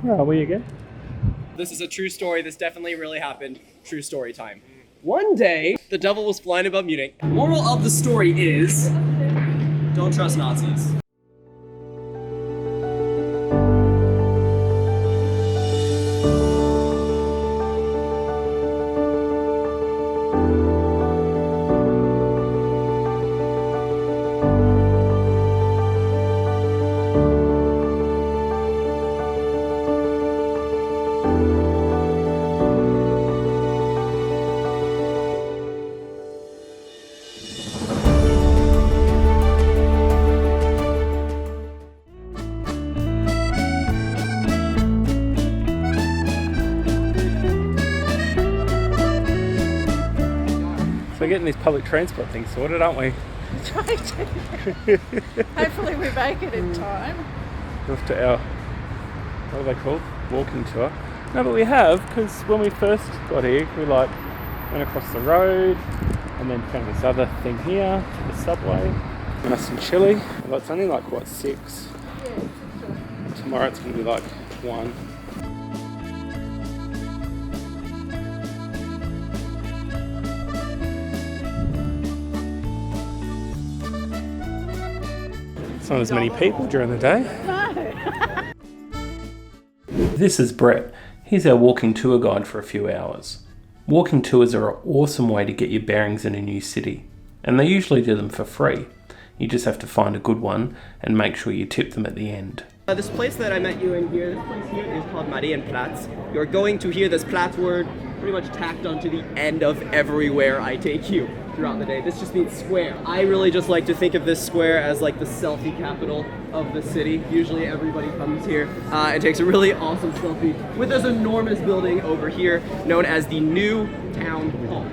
Where are we again? This is a true story. This definitely really happened. True story time. One day, the devil was flying above Munich. Moral of the story is, don't trust Nazis. We're getting these public transport things sorted, aren't we? Trying to. Hopefully we make it in time. Off to our, what are they called? Walking tour. No, but we have, because when we first got here, we went across the road and then found this other thing here, the subway. Nice and chilly. Well, it's only like, what, 6? Yeah, Tomorrow it's going to be like 1. It's not as many people during the day. No. This is Brett. He's our walking tour guide for a few hours. Walking tours are an awesome way to get your bearings in a new city, and they usually do them for free. You just have to find a good one and make sure you tip them at the end. This place that I met you in here, this place here is called Marienplatz. You're going to hear this Platz word pretty much tacked onto the end of everywhere I take you throughout the day. This just means square. I really just like to think of this square as like the selfie capital of the city. Usually everybody comes here and takes a really awesome selfie with this enormous building over here known as the New Town Hall.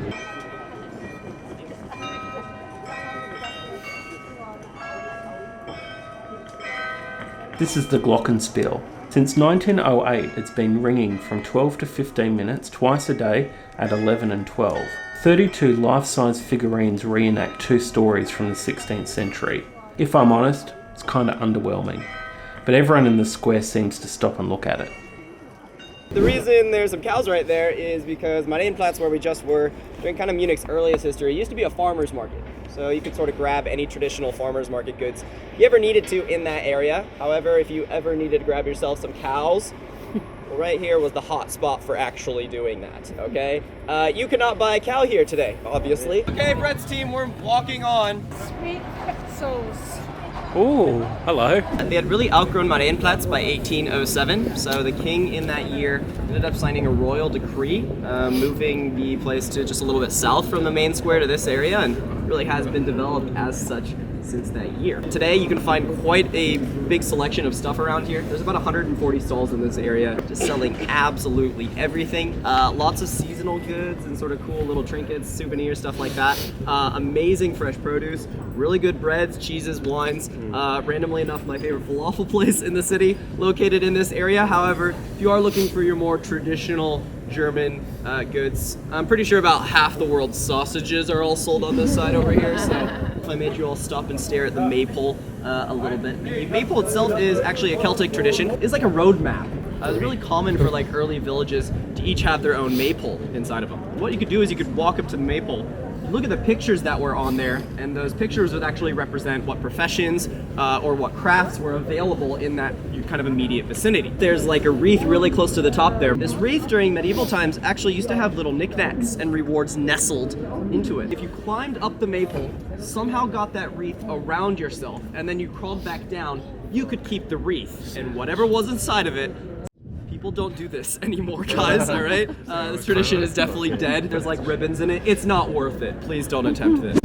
This is the Glockenspiel. Since 1908, it's been ringing from 12 to 15 minutes twice a day at 11 and 12. 32 life-size figurines reenact 2 stories from the 16th century. If I'm honest, it's kind of underwhelming, but everyone in the square seems to stop and look at it. The reason there's some cows right there is because Marienplatz, where we just were, during kind of Munich's earliest history, used to be a farmer's market. So you could sort of grab any traditional farmer's market goods you ever needed to in that area. However, if you ever needed to grab yourself some cows, well, right here was the hot spot for actually doing that, okay? You cannot buy a cow here today, obviously. Okay, Brett's team, we're walking on. Sweet pretzels. Ooh, hello. They had really outgrown Marienplatz by 1807, so the king in that year ended up signing a royal decree, moving the place to just a little bit south from the main square to this area, and really has been developed as such since that year. Today you can find quite a big selection of stuff around here. There's about 140 stalls in this area, just selling absolutely everything. Lots of seasonal goods and sort of cool little trinkets, souvenirs, stuff like that. Amazing fresh produce, really good breads, cheeses, wines. Randomly enough, my favorite falafel place in the city, located in this area. However, if you are looking for your more traditional German goods, I'm pretty sure about half the world's sausages are all sold on this side over here, so if I made you all stop and stare at the maypole a little bit. The maypole itself is actually a Celtic tradition. It's like a road map. It's really common for like early villages to each have their own maypole inside of them. What you could do is you could walk up to the maypole, look at the pictures that were on there, and those pictures would actually represent what professions or what crafts were available in that kind of immediate vicinity. There's like a wreath really close to the top there. This wreath during medieval times actually used to have little knickknacks and rewards nestled into it. If you climbed up the maypole, somehow got that wreath around yourself, and then you crawled back down, you could keep the wreath, and whatever was inside of it. People don't do this anymore, guys, all right? This tradition is definitely dead. There's like ribbons in it. It's not worth it. Please don't attempt this.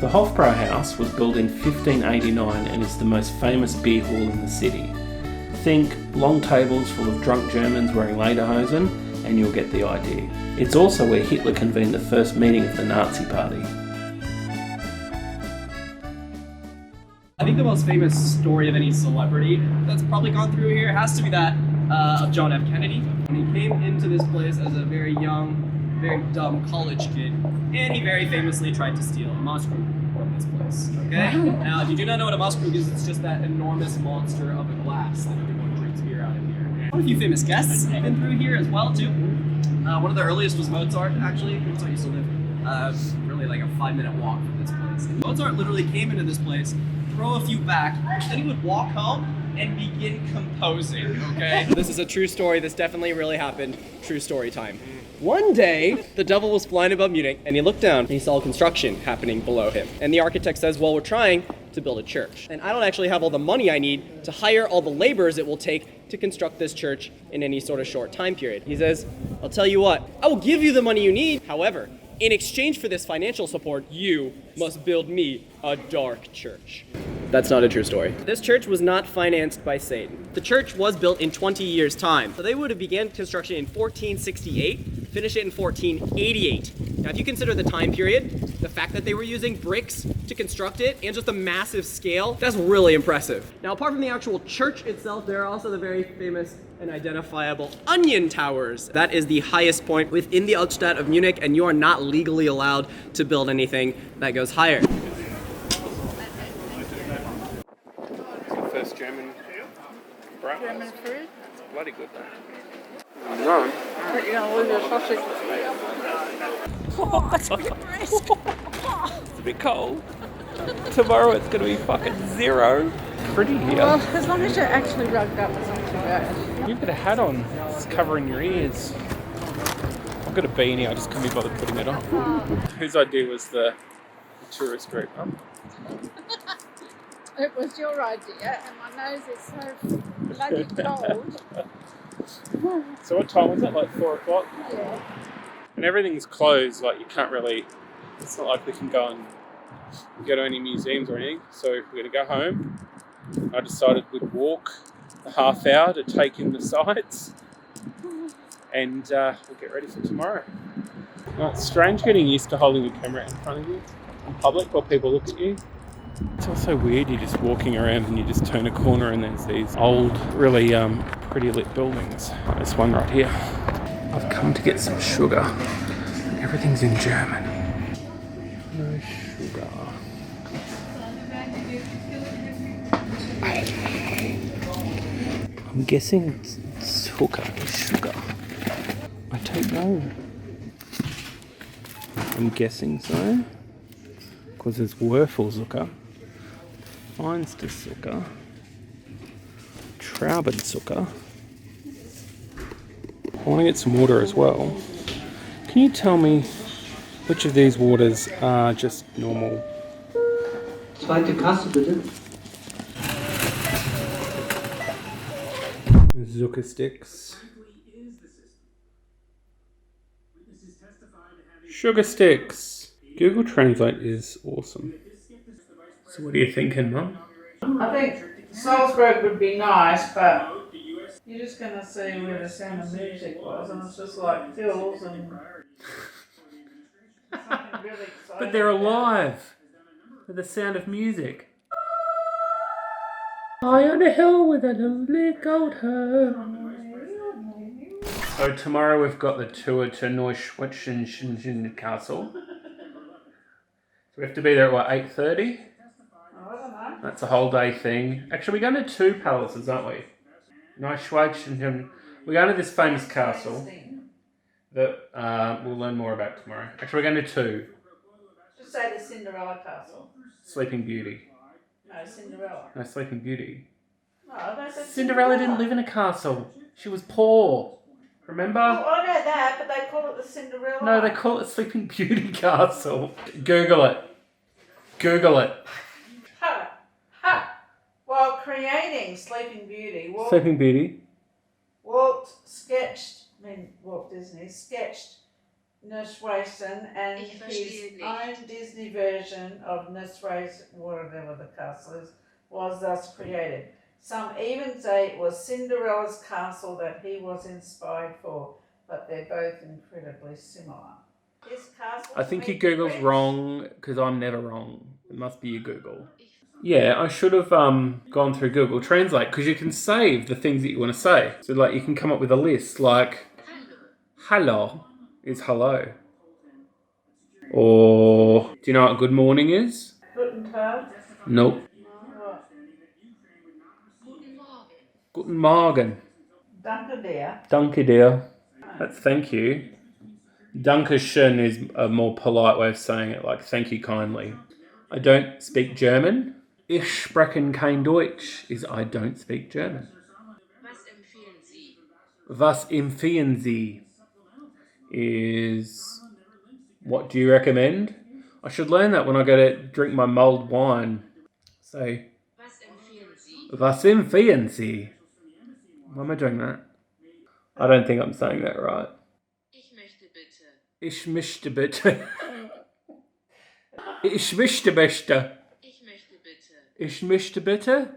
The Hofbrauhaus was built in 1589 and is the most famous beer hall in the city. Think long tables full of drunk Germans wearing lederhosen, and you'll get the idea. It's also where Hitler convened the first meeting of the Nazi Party. I think the most famous story of any celebrity that's probably gone through here has to be that of John F. Kennedy. When he came into this place as a very young, very dumb college kid, and he very famously tried to steal a Mosskrug from this place, okay? Now, if you do not know what a Mosskrug is, it's just that enormous monster of a glass that everyone drinks beer out of here. A few famous guests have been through here as well too. One of the earliest was Mozart, actually. Mozart used to live really like a 5-minute walk from this place. And Mozart literally came into this place, throw a few back, then he would walk home and begin composing, okay? This is a true story. This definitely really happened. True story time. One day, the devil was flying above Munich, and he looked down and he saw construction happening below him. And the architect says, well, we're trying to build a church. And I don't actually have all the money I need to hire all the laborers it will take to construct this church in any sort of short time period. He says, I'll tell you what, I will give you the money you need. However, in exchange for this financial support, you must build me a dark church. That's not a true story. This church was not financed by Satan. The church was built in 20 years' time. So they would have began construction in 1468, finished it in 1488. Now, if you consider the time period, the fact that they were using bricks to construct it, and just a massive scale, that's really impressive. Now, apart from the actual church itself, there are also the very famous and identifiable onion towers. That is the highest point within the Altstadt of Munich, and you are not legally allowed to build anything that goes higher. First German Brauhaus. German food. It's bloody good though. No. But you're going to lose your sausage. Oh, it's It's a bit cold. Tomorrow it's going to be fucking 0. Pretty here. Well, as long as you're actually rugged up, it's not too bad. You've got a hat on. It's covering your ears. I've got a beanie. I just couldn't be bothered putting it on. Whose idea was the tourist group? It was your idea, and my nose is so bloody cold. So what time was it? Like 4 o'clock? Yeah. And everything's closed. Like you can't really. It's not like we can go to any museums or anything. So we're gonna go home. I decided we'd walk a half hour to take in the sights, and we'll get ready for tomorrow. Now, it's strange getting used to holding a camera in front of you in public while people look at you. It's also weird, you're just walking around and you just turn a corner and there's these old, really pretty lit buildings. This one right here. I've come to get some sugar. Everything's in German. No sugar. I'm guessing sugar. I don't know. I'm guessing so. Because there's Würfelzucker, Feinsterzucker, Traubenzucker. I want to get some water as well. Can you tell me which of these waters are just normal? Zweite Kasse, bitte. Zucker sticks. Sugar sticks. Google Translate is awesome. So what are you thinking, Mum? I think Salzburg would be nice, but you're just going to see where the Sound of Music was, and it's just like hills and something really exciting. But they're alive with the sound of music. High on a hill with a lovely gold home. So tomorrow we've got the tour to Neuschwanstein Castle. So we have to be there at what, 8:30? I don't know. That's a whole day thing. Actually, we're going to 2 palaces, aren't we? Neuschwanstein. We're going to this famous castle that we'll learn more about tomorrow. Actually, we're going to 2. Just say the Cinderella Castle. Sleeping Beauty. No, Cinderella. No, Sleeping Beauty. No, they said Cinderella didn't live in a castle. She was poor. Remember? Oh, I know that, but they call it the Cinderella. No, they call it Sleeping Beauty Castle. Google it. Google it. Ha! Ha! While creating Sleeping Beauty, Sleeping Beauty. Walt Disney sketched Neuschwanstein and his own Disney version of Neuschwanstein, whatever the castle is, was thus created. Some even say it was Cinderella's castle that he was inspired for, but they're both incredibly similar. His castle. I think your Google's wrong, because I'm never wrong. It must be your Google. Yeah, I should have gone through Google Translate, because you can save the things that you want to say. So like you can come up with a list like, hello is hello. Or, do you know what good morning is? Guten Tag. Nope. Guten Morgen. Danke dir. Danke dir. That's thank you. Dankeschön is a more polite way of saying it, like thank you kindly. I don't speak German. Ich spreche kein Deutsch is I don't speak German. Was empfehlen Sie? Was empfehlen Sie is what do you recommend? I should learn that when I go to drink my mulled wine. Say, Was empfehlen Sie? was empfehlen Sie? Why am I doing that? I don't think I'm saying that right. Ich möchte bitte. Ich möchte bitte. Ich möchte bitte. Ich möchte bitte. Ich möchte bitte.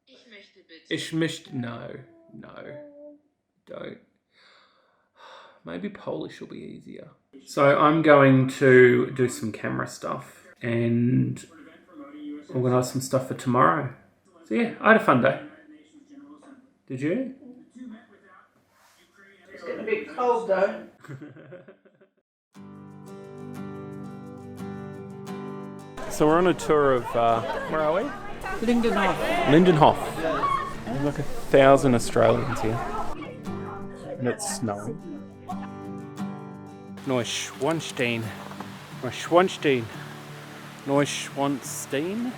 Ich möchte bitte. Ich möchte. No. Don't. Maybe Polish will be easier. So I'm going to do some camera stuff and organise some stuff for tomorrow. So yeah, I had a fun day. Did you? It's getting a bit cold though. So we're on a tour of, where are we? Lindenhof. Lindenhof. There's like 1,000 Australians here. And it's snowing. Neuschwanstein. Neuschwanstein. Neuschwanstein.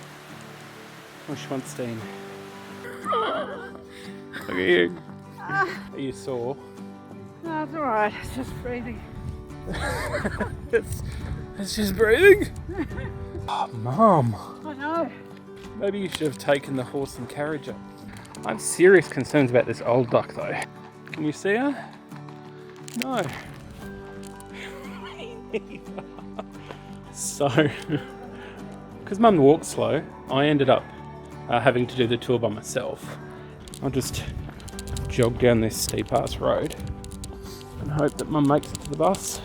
Neuschwanstein. Look at you. Are you sore? No, it's alright, it's just breathing. It's just breathing. Oh, Mum. I know. Maybe you should have taken the horse and carriage up. I have serious concerns about this old duck though. Can you see her? No. So, because Mum walks slow, I ended up having to do the tour by myself. I'll just jog down this steep ass road and hope that Mum makes it to the bus.